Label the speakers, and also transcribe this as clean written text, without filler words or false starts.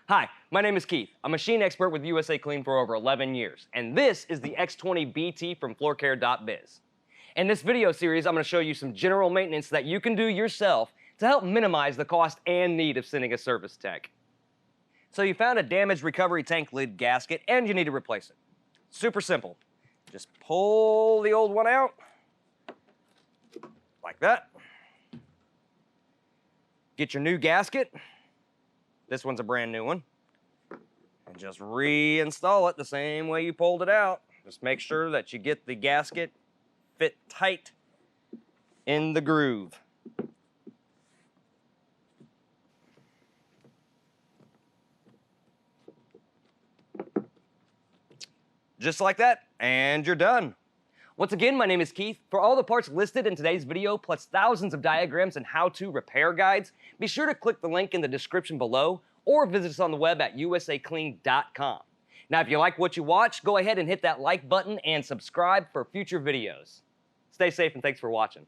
Speaker 1: Hi, my name is Keith. I'm a machine expert with USACLEAN for over 11 years, and this is the x20BT from floorcare.biz. In this video series, I'm going to show you some general maintenance that you can do yourself to help minimize the cost and need of sending a service tech. So you found a damaged recovery tank lid gasket and you need to replace it. Super simple. Just pull the old one out, like that. Get your new gasket. This one's a brand new one. And just reinstall it the same way you pulled it out. Just make sure that you get the gasket fit tight in the groove. Just like that, and you're done. Once again, my name is Keith. For all the parts listed in today's video, plus thousands of diagrams and how-to repair guides, be sure to click the link in the description below or visit us on the web at USACLEAN.com. Now, if you like what you watch, go ahead and hit that like button and subscribe for future videos. Stay safe and thanks for watching.